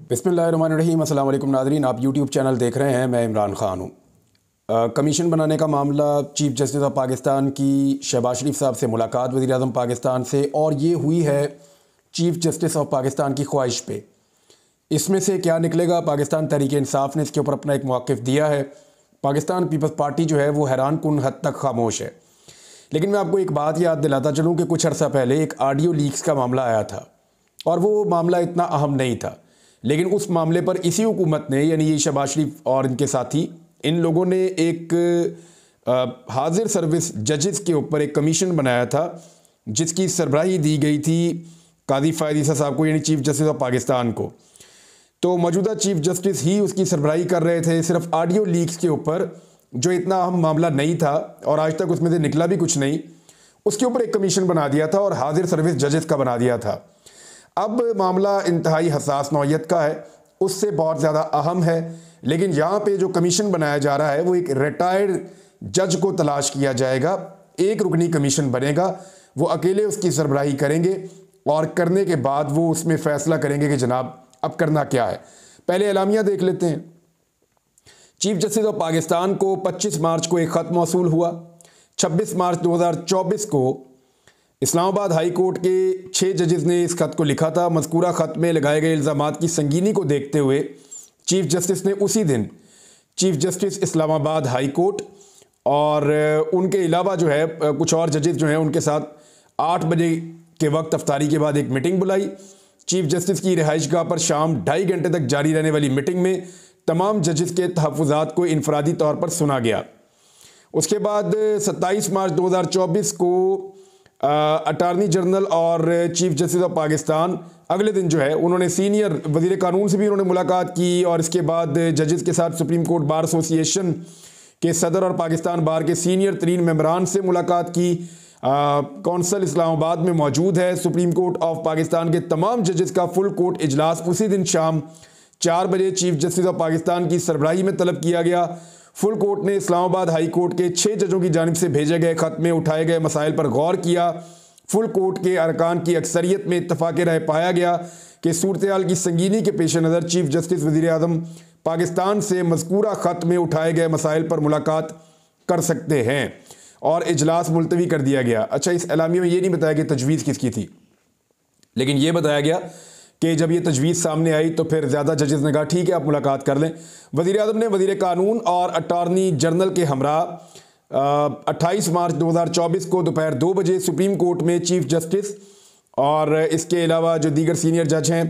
बिस्मिल्लाहिर्रहमानिर्रहीम। अस्सलाम वालेकुम नाज़रीन, आप यूट्यूब चैनल देख रहे हैं। मैं इमरान ख़ान हूँ। कमीशन बनाने का मामला, चीफ़ जस्टिस ऑफ पाकिस्तान की शहबाज शरीफ साहब से मुलाकात वज़ीर आज़म पाकिस्तान से, और ये हुई है चीफ़ जस्टिस ऑफ पाकिस्तान की ख्वाहिश पे। इसमें से क्या निकलेगा? पाकिस्तान तहरीक इंसाफ ने इसके ऊपर अपना एक मौक़िफ़ दिया है। पाकिस्तान पीपल्स पार्टी जो है वो हैरान कुन हद तक खामोश है। लेकिन मैं आपको एक बात याद दिलाता चलूँ कि कुछ अर्सा पहले एक ऑडियो लीक्स का मामला आया था और वो मामला इतना अहम नहीं था, लेकिन उस मामले पर इसी हुकूमत ने, यानी ये शहबाज शरीफ और इनके साथी, इन लोगों ने एक हाजिर सर्विस जजेस के ऊपर एक कमीशन बनाया था जिसकी सरबराही दी गई थी काजी फ़ायद ईसा साहब को, यानी चीफ़ जस्टिस ऑफ पाकिस्तान को। तो मौजूदा चीफ़ जस्टिस ही उसकी सरबराही कर रहे थे सिर्फ ऑडियो लीक्स के ऊपर, जो इतना अहम मामला नहीं था और आज तक उसमें से निकला भी कुछ नहीं। उसके ऊपर एक कमीशन बना दिया था और हाजिर सर्विस जजेस का बना दिया था। अब मामला इंतहाई हसास नौयत का है, उससे बहुत ज़्यादा अहम है। लेकिन यहाँ पे जो कमीशन बनाया जा रहा है वो एक रिटायर्ड जज को तलाश किया जाएगा। एक रुकनी कमीशन बनेगा, वो अकेले उसकी सरबराही करेंगे और करने के बाद वो उसमें फ़ैसला करेंगे कि जनाब अब करना क्या है। पहले एलामिया देख लेते हैं। चीफ़ जस्टिस ऑफ पाकिस्तान को 25 मार्च को एक ख़त मौसूल हुआ। 26 मार्च 2024 को इस्लामाबाद हाई कोर्ट के 6 जजेस ने इस खत को लिखा था। मज़कूरा ख़त में लगाए गए इल्ज़ामात की संगीनी को देखते हुए चीफ़ जस्टिस ने उसी दिन chief justice Islamabad high court और उनके अलावा जो है कुछ और जजेस जो हैं उनके साथ 8 बजे के वक्त अफ्तारी के बाद एक मीटिंग बुलाई। चीफ़ जस्टिस की रिहाइशगाह पर शाम 2.5 घंटे तक जारी रहने वाली मीटिंग में तमाम जजेस के तहफ़्फ़ुज़ात को इनफरादी तौर पर सुना गया। उसके बाद 27 मार्च 2024 को अटारनी जनरल और चीफ़ जस्टिस ऑफ पाकिस्तान अगले दिन जो है उन्होंने सीनियर वज़ीर कानून से भी उन्होंने मुलाकात की और इसके बाद जजेस के साथ सुप्रीम कोर्ट बार एसोसिएशन के सदर और पाकिस्तान बार के सीनियर तरीन मेंबरान से मुलाकात की। कौंसल इस्लामाबाद में मौजूद है। सुप्रीम कोर्ट ऑफ पाकिस्तान के तमाम जजेस का फुल कोर्ट इजलास उसी दिन शाम 4 बजे चीफ़ जस्टिस ऑफ पाकिस्तान की सरबराही में तलब किया गया। फुल कोर्ट ने इस्लामाबाद हाई कोर्ट के 6 जजों की जानिब से भेजे गए ख़त में उठाए गए मसाइल पर गौर किया। फुल कोर्ट के अरकान की अक्सरियत में इत्तफ़ाक़ राय पाया गया कि सूरत-ए-हाल की संगीनी के पेश नज़र चीफ़ जस्टिस वज़ीर आज़म पाकिस्तान से मज़कूरा ख़त में उठाए गए मसाइल पर मुलाकात कर सकते हैं और इजलास मुलतवी कर दिया गया। अच्छा, इस एलामिया में ये नहीं बताया कि तजवीज़ किसकी थी, लेकिन ये बताया गया कि जब ये तजवीज़ सामने आई तो फिर ज़्यादा जजेस ने कहा ठीक है आप मुलाकात कर लें। वज़ीर आज़म ने वज़ीर कानून और अटारनी जनरल के हमरा 28 मार्च 2024 को दोपहर 2 बजे सुप्रीम कोर्ट में चीफ़ जस्टिस और इसके अलावा जो दीगर सीनियर जज हैं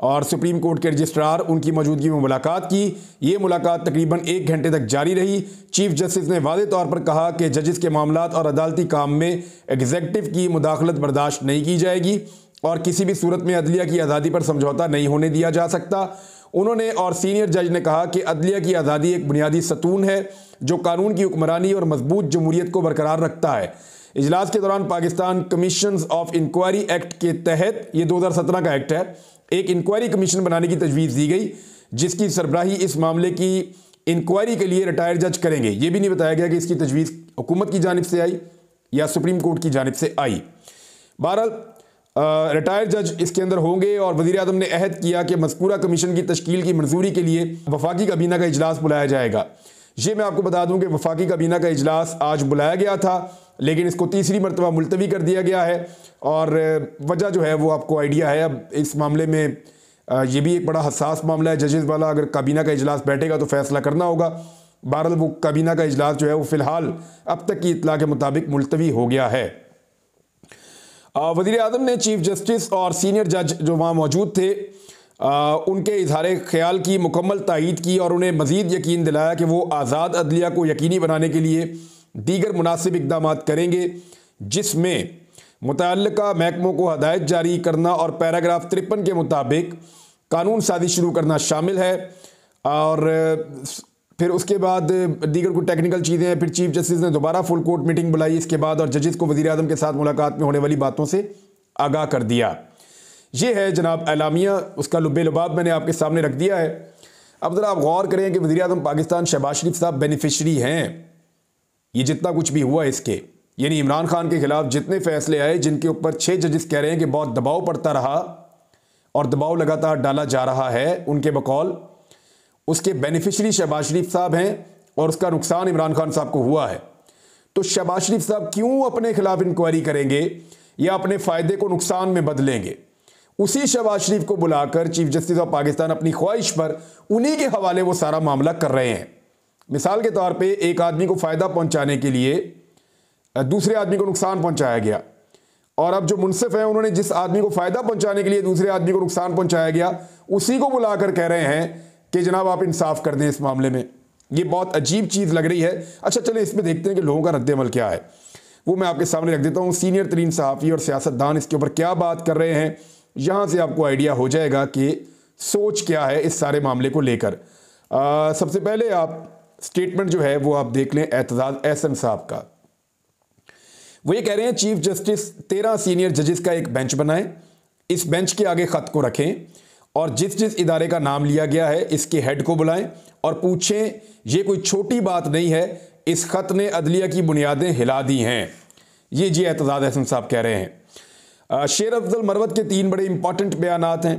और सुप्रीम कोर्ट के रजिस्ट्रार उनकी मौजूदगी में मुलाकात की। ये मुलाकात तकरीबन 1 घंटे तक जारी रही। चीफ़ जस्टिस ने वाज़ेह तौर पर कहा कि जजेस के मामलात और अदालती काम में एग्जेक्टिव की मुदाखलत बर्दाश्त नहीं की जाएगी और किसी भी सूरत में अदलिया की आज़ादी पर समझौता नहीं होने दिया जा सकता। उन्होंने और सीनियर जज ने कहा कि अदलिया की आज़ादी एक बुनियादी सतून है जो कानून की हुक्मरानी और मजबूत जमहूरियत को बरकरार रखता है। इजलास के दौरान Pakistan commissions of inquiry act के तहत, ये 2017 का एक्ट है, एक इंक्वायरी कमीशन बनाने की तजवीज़ दी गई जिसकी सरबराही इस मामले की इंक्वायरी के लिए रिटायर्ड जज करेंगे। ये भी नहीं बताया गया कि इसकी तजवीज़ हुकूमत की जानिब से आई या सुप्रीम कोर्ट की जानिब से आई। बहरहाल रिटायर्ड जज इसके अंदर होंगे और वज़ीर आज़म ने अहद किया कि मज़कूरा कमीशन की तश्कील की मंजूरी के लिए वफाकी काबीना का इजलास बुलाया जाएगा। ये मैं आपको बता दूं कि वफाकी काबीना का इजलास आज बुलाया गया था, लेकिन इसको तीसरी मरतबा मुलतवी कर दिया गया है और वजह जो है वो आपको आइडिया है। अब इस मामले में ये भी एक बड़ा हसास मामला है जजेस वाला। अगर काबीना का इजलास बैठेगा तो फैसला करना होगा। बहरहाल वो काबीना का इजलास जो है वो फ़िलहाल अब तक की इत्तला के मुताबिक मुलतवी हो गया है। वज़ीर आज़म ने चीफ़ जस्टिस और सीनियर जज जो वहाँ मौजूद थे उनके इजहार ख्याल की मुकम्मल तायीद की और उन्हें मज़ीद यकीन दिलाया कि वो आज़ाद अदलिया को यकीनी बनाने के लिए दीगर मुनासिब इक़दाम करेंगे, जिसमें मुतअल्लिक़ा महकमों को हदायत जारी करना और पैराग्राफ 53 के मुताबिक कानून साज़ी शुरू करना शामिल है। और फिर उसके बाद दीगर कुछ टेक्निकल चीज़ें हैं। फिर चीफ़ जस्टिस ने दोबारा फुल कोर्ट मीटिंग बुलाई इसके बाद और जजेस को वज़ीर आज़म के साथ मुलाकात में होने वाली बातों से आगाह कर दिया। ये है जनाब एलामिया, उसका लुब्बे लुबाब मैंने आपके सामने रख दिया है। अब ज़रा आप गौर करें कि वज़ीर आज़म पाकिस्तान शहबाज शरीफ साहब बेनिफिशरी हैं। ये जितना कुछ भी हुआ इसके, यानी इमरान खान के खिलाफ जितने फैसले आए जिनके ऊपर 6 जजेस कह रहे हैं कि बहुत दबाव पड़ता रहा और दबाव लगातार डाला जा रहा है उनके बकौल। उसके बेनिफिशरी शहबाज शरीफ साहब हैं और उसका नुकसान इमरान खान साहब को हुआ है। तो शहबाज शरीफ साहब क्यों अपने खिलाफ इंक्वायरी करेंगे या अपने फायदे को नुकसान में बदलेंगे? उसी शहबाज शरीफ को बुलाकर चीफ जस्टिस ऑफ पाकिस्तान अपनी ख्वाहिश पर उन्हीं के हवाले वो सारा मामला कर रहे हैं। मिसाल के तौर पे एक आदमी को फायदा पहुंचाने के लिए दूसरे आदमी को नुकसान पहुंचाया गया, और अब जो मुनसिफ हैं उन्होंने जिस आदमी को फायदा पहुंचाने के लिए दूसरे आदमी को नुकसान पहुंचाया गया उसी को बुलाकर कह रहे हैं कि जनाब आप इंसाफ कर दें इस मामले में। ये बहुत अजीब चीज़ लग रही है। अच्छा चलें इसमें देखते हैं कि लोगों का रद्द-ए-अमल क्या है, वो मैं आपके सामने रख देता हूँ। सीनियर तरीन सहाफ़ी और सियासतदान इसके ऊपर क्या बात कर रहे हैं, यहाँ से आपको आइडिया हो जाएगा कि सोच क्या है इस सारे मामले को लेकर। सबसे पहले आप स्टेटमेंट जो है वो आप देख लें एतजाज़ एहसन साहब का। वो ये कह रहे हैं चीफ जस्टिस 13 सीनियर जजेस का एक बेंच बनाएं, इस बेंच के आगे ख़त को रखें और जिस जिस इदारे का नाम लिया गया है इसके हेड को बुलाएं और पूछें ये कोई छोटी बात नहीं है, इस ख़त ने अदलिया की बुनियादें हिला दी हैं। ये जी एतजाज़ एहसन साहब कह रहे हैं। शेर अफजल मरवत के 3 बड़े इंपॉर्टेंट बयानात हैं।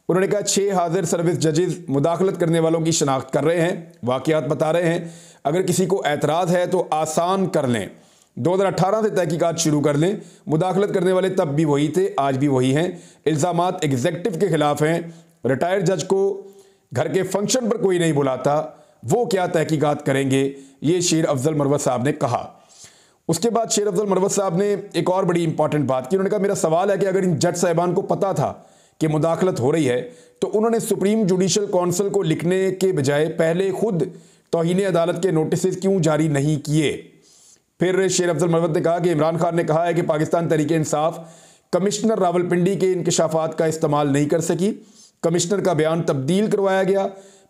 उन्होंने कहा 6 हाजिर सर्विस जजेस मुदाखलत करने वालों की शनाख्त कर रहे हैं, वाक़यात बता रहे हैं, अगर किसी को एतराज़ है तो आसान कर लें। 2018 से तहकीकात शुरू कर लें। मुदाखलत करने वाले तब भी वही थे, आज भी वही हैं। इल्ज़ामात एग्जेक्टिव के खिलाफ हैं। रिटायर्ड जज को घर के फंक्शन पर कोई नहीं बुलाता, वो क्या तहकीकात करेंगे, ये शेर अफजल मरवत साहब ने कहा। उसके बाद शेर अफजल मरवत साहब ने एक और बड़ी इंपॉर्टेंट बात की। उन्होंने कहा मेरा सवाल है कि अगर इन जज साहिबान को पता था कि मुदाखलत हो रही है तो उन्होंने सुप्रीम जुडिशल काउंसिल को लिखने के बजाय पहले खुद तौहीन अदालत के नोटिस क्यों जारी नहीं किए। फिर शेर अफजल मरवत ने कहा कि इमरान खान ने कहा है कि पाकिस्तान तहरीक इंसाफ कमिश्नर रावलपिंडी के इंकशाफात का इस्तेमाल नहीं कर सकी, कमिश्नर का बयान तब्दील करवाया गया,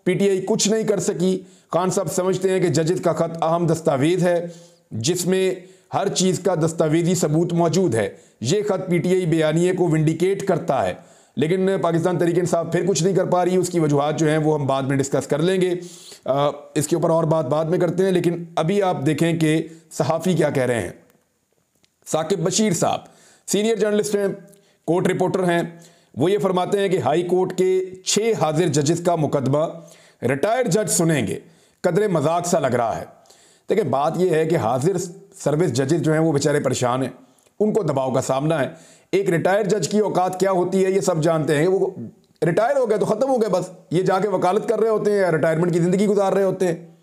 पीटीआई कुछ नहीं कर सकी। खान साहब समझते हैं कि जजेस का खत अहम दस्तावेज है जिसमें हर चीज़ का दस्तावेजी सबूत मौजूद है। ये खत पीटीआई बयानिए को विंडिकेट करता है, लेकिन पाकिस्तान तहरीक इंसाफ फिर कुछ नहीं कर पा रही। उसकी वजूहात जो हैं वो हम बाद में डिस्कस कर लेंगे, इसके ऊपर और बात बाद में करते हैं। लेकिन अभी आप देखें कि सहाफ़ी क्या कह रहे हैं। साकिब बशीर साहब सीनियर जर्नलिस्ट हैं, कोर्ट रिपोर्टर हैं। वो ये फरमाते हैं कि हाई कोर्ट के 6 हाजिर जजेस का मुकदमा रिटायर्ड जज सुनेंगे, कदरे मजाक सा लग रहा है। देखिए बात यह है कि हाजिर सर्विस जजेस जो हैं वो बेचारे परेशान हैं, उनको दबाव का सामना है। एक रिटायर्ड जज की औकात क्या होती है ये सब जानते हैं। वो रिटायर हो गए तो ख़त्म हो गए, बस ये जाके वकालत कर रहे होते हैं या रिटायरमेंट की ज़िंदगी गुजार रहे होते हैं।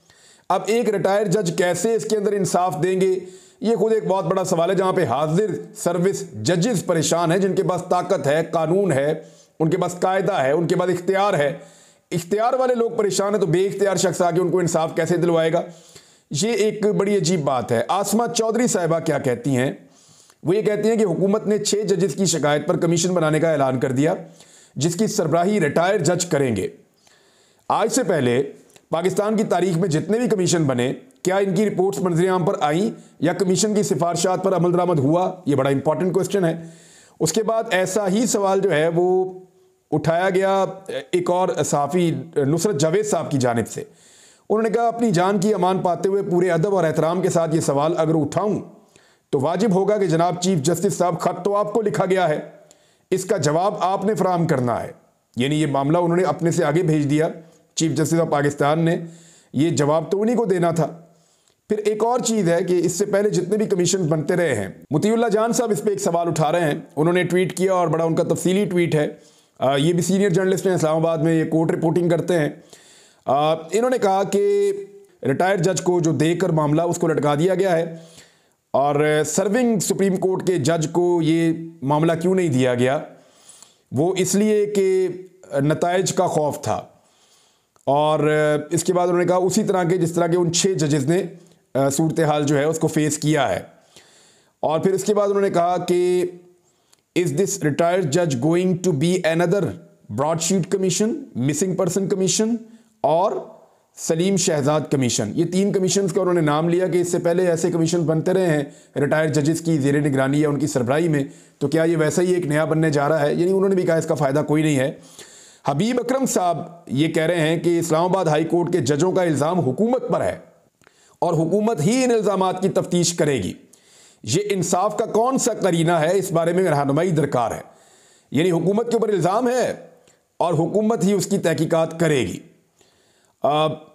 अब एक रिटायर्ड जज कैसे इसके अंदर इंसाफ देंगे, ये खुद एक बहुत बड़ा सवाल है, जहाँ पे हाजिर सर्विस जजेस परेशान हैं, जिनके पास ताकत है, कानून है, उनके पास कायदा है, उनके पास इख्तियार है। इख्तियार वाले लोग परेशान हैं तो बेइख्तियार शख्स आके उनको इंसाफ कैसे दिलवाएगा, ये एक बड़ी अजीब बात है। आसमा चौधरी साहिबा क्या कहती हैं, वो ये कहती हैं कि हुकूमत ने 6 जजेस की शिकायत पर कमीशन बनाने का ऐलान कर दिया जिसकी सरबराही रिटायर्ड जज करेंगे। आज से पहले पाकिस्तान की तारीख में जितने भी कमीशन बने, क्या इनकी रिपोर्ट्स मंजर आम पर आई या कमीशन की सिफारिशात पर अमल दरामद हुआ, ये बड़ा इंपॉर्टेंट क्वेश्चन है। उसके बाद ऐसा ही सवाल जो है वो उठाया गया एक और सहाफ़ी नुसरत जावेद साहब की जानिब से। उन्होंने कहा अपनी जान की अमान पाते हुए पूरे अदब और एहतराम के साथ ये सवाल अगर उठाऊं तो वाजिब होगा कि जनाब चीफ जस्टिस साहब, खत तो आपको लिखा गया है, इसका जवाब आपने फराहम करना है। यानी ये मामला उन्होंने अपने से आगे भेज दिया चीफ जस्टिस ऑफ पाकिस्तान ने, ये जवाब तो उन्हीं को देना था। फिर एक और चीज़ है कि इससे पहले जितने भी कमीशन बनते रहे हैं, मुतीउल्लाह जान साहब इस पर एक सवाल उठा रहे हैं। उन्होंने ट्वीट किया और बड़ा उनका तफसीली ट्वीट है। ये भी सीनियर जर्नलिस्ट हैं, इस्लामाबाद में ये कोर्ट रिपोर्टिंग करते हैं। इन्होंने कहा कि रिटायर्ड जज को जो देकर मामला उसको लटका दिया गया है और सर्विंग सुप्रीम कोर्ट के जज को ये मामला क्यों नहीं दिया गया, वो इसलिए कि नताइज का खौफ था। और इसके बाद उन्होंने कहा उसी तरह के जिस तरह के उन 6 जजेस ने सूरत हाल जो है उसको फेस किया है। और फिर इसके बाद उन्होंने कहा कि इज़ दिस रिटायर्ड जज going to be another broadsheet commission, missing person commission और सलीम शहजाद कमीशन। ये 3 कमीशन का उन्होंने नाम लिया कि इससे पहले ऐसे कमीशन बनते रहे हैं रिटायर्ड जजेस की ज़ेर निगरानी या उनकी सरबराही में, तो क्या ये वैसा ही एक नया बनने जा रहा है। यानी उन्होंने भी कहा इसका फ़ायदा कोई नहीं है। हबीब अकरम साहब ये कह रहे हैं कि इस्लामाबाद हाई कोर्ट के जजों का इल्ज़ाम हुकूमत पर है और हुकूमत ही इन इल्ज़ामात की तफ्तीश करेगी। ये इंसाफ का कौन सा करीना है, इस बारे में रहनुमाई दरकार है। यानी हुकूमत के ऊपर इल्ज़ाम है और हुकूमत ही उसकी तहकीकात करेगी।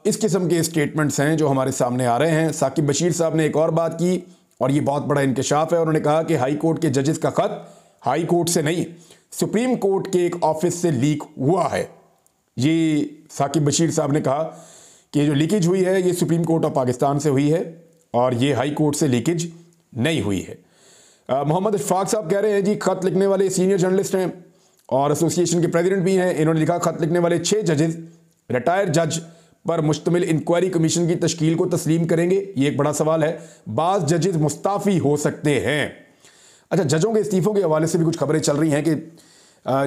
इस किस्म के स्टेटमेंट्स हैं जो हमारे सामने आ रहे हैं। साकिब बशीर साहब ने एक और बात की और ये बहुत बड़ा इंकशाफ है। उन्होंने कहा कि हाई कोर्ट के जजेस का खत हाई कोर्ट से नहीं, सुप्रीम कोर्ट के एक ऑफिस से लीक हुआ है। ये साकिब बशीर साहब ने कहा कि जो लीकेज हुई है ये सुप्रीम कोर्ट ऑफ पाकिस्तान से हुई है और ये हाई कोर्ट से लीकेज नहीं हुई है। मोहम्मद इशफाक साहब कह रहे हैं जी, खत लिखने वाले सीनियर जर्नलिस्ट हैं और एसोसिएशन के प्रेसिडेंट भी हैं। इन्होंने लिखा, खत लिखने वाले 6 जजेस रिटायर्ड जज पर मुश्तमिल इंक्वायरी कमीशन की तश्कील को तस्लीम करेंगे। ये एक बड़ा सवाल है। बाज़ जजेस मुस्ताफ़ी हो सकते हैं। अच्छा, जजों के इस्तीफ़ों के हवाले से भी कुछ खबरें चल रही हैं कि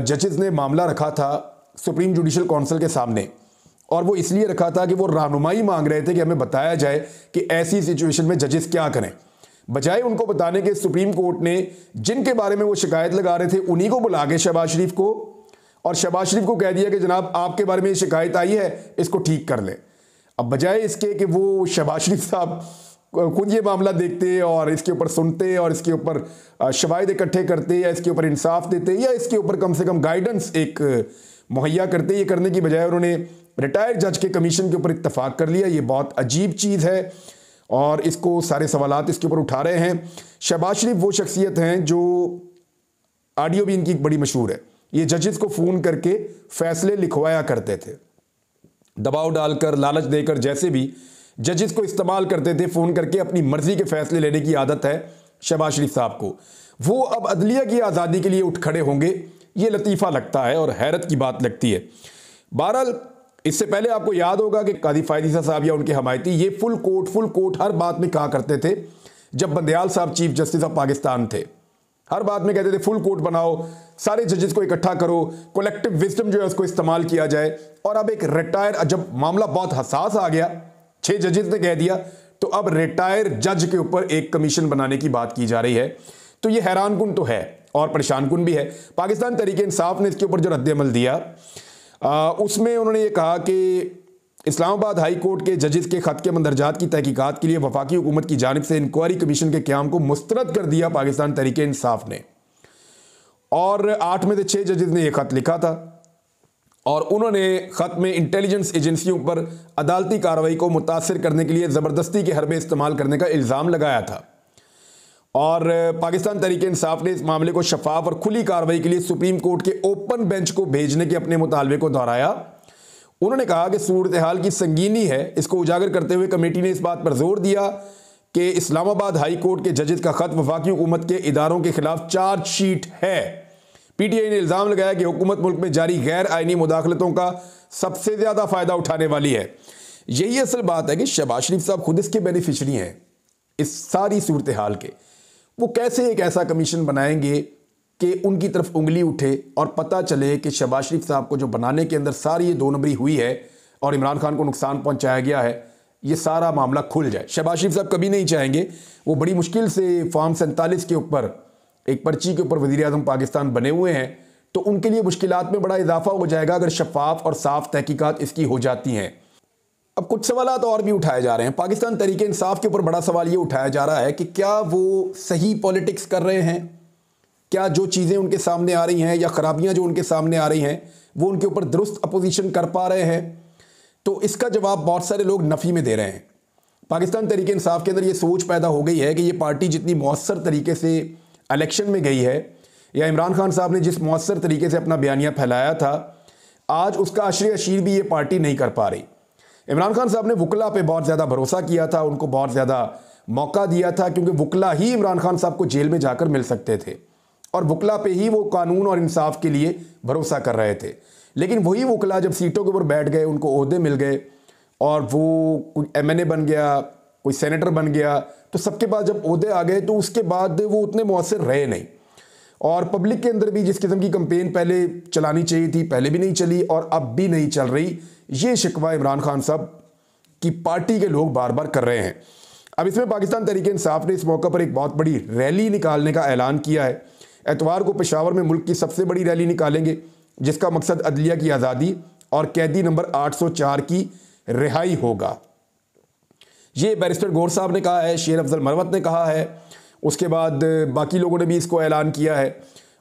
जजेस ने मामला रखा था सुप्रीम जुडिशल काउंसिल के सामने और वो इसलिए रखा था कि वो रहनुमाई मांग रहे थे कि हमें बताया जाए कि ऐसी सिचुएशन में जजेस क्या करें। बजाय उनको बताने के सुप्रीम कोर्ट ने जिनके बारे में वो शिकायत लगा रहे थे उन्हीं को बुला के शहबाज शरीफ को, और शहबाज शरीफ को कह दिया कि जनाब आपके बारे में ये शिकायत आई है, इसको ठीक कर लें। अब बजाय इसके कि वो शहबाज शरीफ साहब खुद ये मामला देखते और इसके ऊपर सुनते और इसके ऊपर शवाहिद इकट्ठे करते या इसके ऊपर इंसाफ देते या इसके ऊपर कम से कम गाइडेंस एक मुहैया करते, ये करने की बजाय उन्होंने रिटायर्ड जज के कमीशन के ऊपर इत्तफाक कर लिया। ये बहुत अजीब चीज़ है और इसको सारे सवालात इसके ऊपर उठा रहे हैं। शहबाज शरीफ वो शख्सियत हैं जो, ऑडियो भी इनकी बड़ी मशहूर है, ये जजेस को फ़ोन करके फैसले लिखवाया करते थे, दबाव डालकर, लालच देकर, जैसे भी जजेस को इस्तेमाल करते थे। फ़ोन करके अपनी मर्जी के फैसले लेने की आदत है शहबाज शरीफ साहब को। वो अब अदलिया की आज़ादी के लिए उठ खड़े होंगे, ये लतीफ़ा लगता है और हैरत की बात लगती है। बहरहाल, इससे पहले आपको याद होगा कि कादी फायद साहब या उनके हमायती ये फुल कोर्ट हर बात में कहा करते थे। जब बंदयाल साहब चीफ जस्टिस ऑफ पाकिस्तान थे, हर बात में कहते थे फुल कोर्ट बनाओ, सारे जजेस को इकट्ठा करो, कलेक्टिव विजडम जो है उसको इस्तेमाल किया जाए। और अब एक रिटायर, जब मामला बहुत हसास आ गया, 6 जजेस ने कह दिया, तो अब रिटायर जज के ऊपर एक कमीशन बनाने की बात की जा रही है। तो ये हैरानकुन तो है और परेशानकुन भी है। पाकिस्तान तहरीक इंसाफ ने इसके ऊपर जो रद्द-ए-अमल दिया उसमें उन्होंने ये कहा कि इस्लामाबाद हाई कोर्ट के जजेस के खत के मंदरजात की तहकीकात के लिए वफाकी हुकूमत की जानिब से इंक्वायरी कमीशन के क़याम को मुस्तरद कर दिया पाकिस्तान तहरीक इंसाफ ने। और 8 में से 6 जजेस ने यह खत लिखा था और उन्होंने खत में इंटेलिजेंस एजेंसियों पर अदालती कार्रवाई को मुतासर करने के लिए ज़बरदस्ती के हरबे इस्तेमाल करने का इल्ज़ाम लगाया था। और पाकिस्तान तहरीक इंसाफ ने इस मामले को शफाफ और खुली कार्रवाई के लिए सुप्रीम कोर्ट के ओपन बेंच को भेजने के अपने मुतालबे को दोहराया। उन्होंने कहा कि सूरत हाल की संगीनी है, इसको उजागर करते हुए कमेटी ने इस बात पर जोर दिया कि इस्लामाबाद हाई कोर्ट के जजेस का खत वफाकी हुकूमत के इदारों के खिलाफ चार्जशीट है। पीटीआई ने इल्ज़ाम लगाया कि हुकूमत मुल्क में जारी गैर आइनी मुदाखलतों का सबसे ज़्यादा फ़ायदा उठाने वाली है। यही असल बात है कि शहबाज शरीफ साहब खुद इसके बेनिफिशरी हैं इस सारी सूरत हाल के। वो कैसे एक ऐसा कमीशन बनाएंगे कि उनकी तरफ उंगली उठे और पता चले कि शहबाज शरीफ साहब को जो बनाने के अंदर सारी ये 2 नंबरी हुई है और इमरान खान को नुकसान पहुंचाया गया है, ये सारा मामला खुल जाए। शहबाज शरीफ साहब कभी नहीं चाहेंगे, वो बड़ी मुश्किल से फॉर्म 47 के ऊपर एक पर्ची के ऊपर वज़ीर आज़म पाकिस्तान बने हुए हैं, तो उनके लिए मुश्किलात में बड़ा इजाफा हो जाएगा अगर शफाफ और साफ तहकीकात इसकी हो जाती हैं। अब कुछ सवालात और भी उठाए जा रहे हैं। पाकिस्तान तहरीक इंसाफ के ऊपर बड़ा सवाल ये उठाया जा रहा है कि क्या वो सही पॉलिटिक्स कर रहे हैं, क्या जो चीज़ें उनके सामने आ रही हैं या ख़राबियाँ जो उनके सामने आ रही हैं वो उनके ऊपर दुरुस्त अपोजिशन कर पा रहे हैं। तो इसका जवाब बहुत सारे लोग नफ़ी में दे रहे हैं। पाकिस्तान तहरीक इंसाफ के अंदर ये सोच पैदा हो गई है कि ये पार्टी जितनी मौसर तरीके से इलेक्शन में गई है या इमरान खान साहब ने जिस मौसर तरीके से अपना बयानिया फैलाया था, आज उसका अशर अशीर भी ये पार्टी नहीं कर पा रही। इमरान खान साहब ने वकला पे बहुत ज़्यादा भरोसा किया था, उनको बहुत ज़्यादा मौका दिया था क्योंकि वकला ही इमरान खान साहब को जेल में जाकर मिल सकते थे और वकला पे ही वो कानून और इंसाफ के लिए भरोसा कर रहे थे। लेकिन वही वकला जब सीटों के ऊपर बैठ गए, उनको ओहदे मिल गए और वो कोई MNA बन गया, कोई सेनेटर बन गया, तो सबके पास जब ओहदे आ गए तो उसके बाद वो उतने मौसर रहे नहीं। और पब्लिक के अंदर भी जिस किस्म की कंपेन पहले चलानी चाहिए थी, पहले भी नहीं चली और अब भी नहीं चल रही। ये शिकवा इमरान खान साहब की पार्टी के लोग बार बार कर रहे हैं। अब इसमें पाकिस्तान तहरीक इंसाफ ने इस मौका पर एक बहुत बड़ी रैली निकालने का ऐलान किया है। एतवार को पेशावर में मुल्क की सबसे बड़ी रैली निकालेंगे जिसका मकसद अदलिया की आज़ादी और कैदी नंबर 804 की रिहाई होगा। ये बैरिस्टर गौर साहब ने कहा है, शेर अफजल मरवत ने कहा है, उसके बाद बाकी लोगों ने भी इसको ऐलान किया है।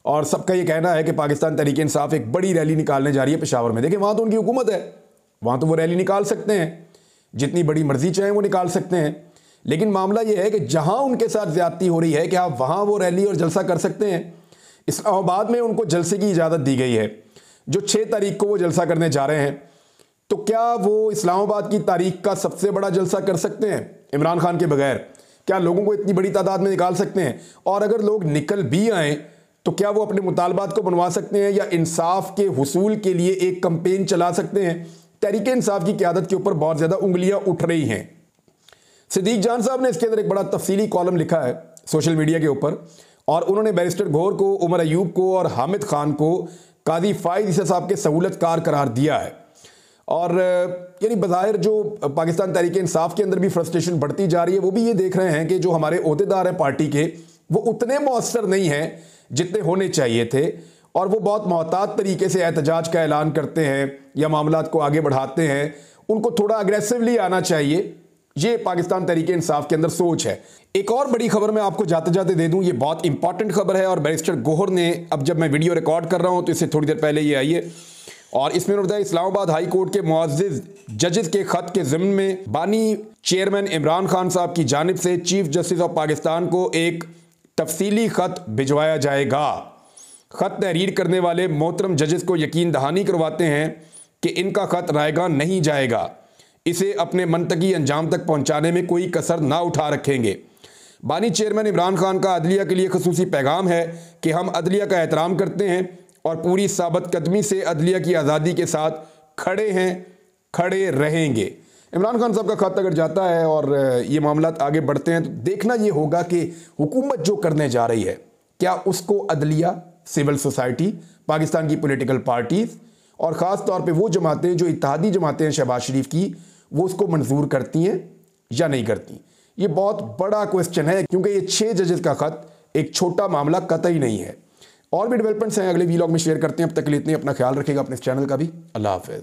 और सबका ये कहना है कि पाकिस्तान तहरीक इंसाफ एक बड़ी रैली निकालने जा रही है पेशावर में। देखिए, वहाँ तो उनकी हुकूमत है, वहाँ तो वो रैली निकाल सकते हैं, जितनी बड़ी मर्जी चाहें वो निकाल सकते हैं। लेकिन मामला ये है कि जहाँ उनके साथ ज्यादती हो रही है कि आप वहाँ वो रैली और जलसा कर सकते हैं। इस्लामाबाद में उनको जलसे की इजाज़त दी गई है, जो 6 तारीख को वो जलसा करने जा रहे हैं। तो क्या वो इस्लामाबाद की तारीख का सबसे बड़ा जलसा कर सकते हैं इमरान खान के बगैर? क्या लोगों को इतनी बड़ी तादाद में निकाल सकते हैं? और अगर लोग निकल भी आए तो क्या वो अपने मुतालबात को बनवा सकते हैं या इंसाफ के हुसूल के लिए एक कंपेन चला सकते हैं? तहरीक इंसाफ की क़यादत के ऊपर बहुत ज़्यादा उंगलियां उठ रही हैं। सिद्दीक जान साहब ने इसके अंदर एक बड़ा तफसीली कॉलम लिखा है सोशल मीडिया के ऊपर, और उन्होंने बैरिस्टर गौहर को, उमर अयूब को और हामिद खान को काजी फाइज ईसा साहब के सहूलतकार करार दिया है। और यानी बज़ाहिर जो पाकिस्तान तहरीक इंसाफ के अंदर भी फ्रस्ट्रेशन बढ़ती जा रही है, वो भी ये देख रहे हैं कि जो हमारे ओहदेदार हैं पार्टी के, वो उतने मौसर नहीं हैं जितने होने चाहिए थे, और वो बहुत मोहतात तरीके से एहतजाज का ऐलान करते हैं या मामलात को आगे बढ़ाते हैं। उनको थोड़ा अग्रेसिवली आना चाहिए, ये पाकिस्तान तहरीक इंसाफ के अंदर सोच है। एक और बड़ी खबर मैं आपको जाते जाते दे दूं, ये बहुत इंपॉर्टेंट खबर है, और बैरिस्टर गौहर ने, अब जब मैं वीडियो रिकॉर्ड कर रहा हूं तो इससे थोड़ी देर पहले ये आई है, और इसमें उन्होंने बताया इस्लामाबाद हाई कोर्ट के मुअज़्ज़िज़ जजेस के खत के ज़िम्न में बानी चेयरमैन इमरान खान साहब की जानिब से चीफ जस्टिस ऑफ पाकिस्तान को एक तफसीली खत भिजवाया जाएगा। खत तहरीर करने वाले मोहतरम जजेस को यकीन दहानी करवाते हैं कि इनका खत रायगा नहीं जाएगा, इसे अपने मंतकी अंजाम तक पहुंचाने में कोई कसर ना उठा रखेंगे। बानी चेयरमैन इमरान खान का अदलिया के लिए खसूसी पैगाम है कि हम अदलिया का एहतराम करते हैं और पूरी साबित कदमी से अदलिया की आज़ादी के साथ खड़े हैं, खड़े रहेंगे। इमरान खान साहब का खत अगर जाता है और ये मामलात आगे बढ़ते हैं तो देखना ये होगा कि हुकूमत जो करने जा रही है, क्या उसको अदलिया, सिविल सोसाइटी, पाकिस्तान की पॉलिटिकल पार्टीज़ और ख़ास तौर पे वो जमातें जो इत्तेहादी जमातें हैं शहबाज शरीफ की, वो उसको मंजूर करती हैं या नहीं करती। ये बहुत बड़ा क्वेश्चन है, क्योंकि ये 6 जजेस का खत एक छोटा मामला कतई नहीं है। और भी डेवलपमेंट्स हैं अगले वीलॉग में शेयर करते हैं। अब तक के लिए इतने, अपना ख्याल रखिएगा, अपने इस चैनल का भी। अल्लाह हाफ़िज़।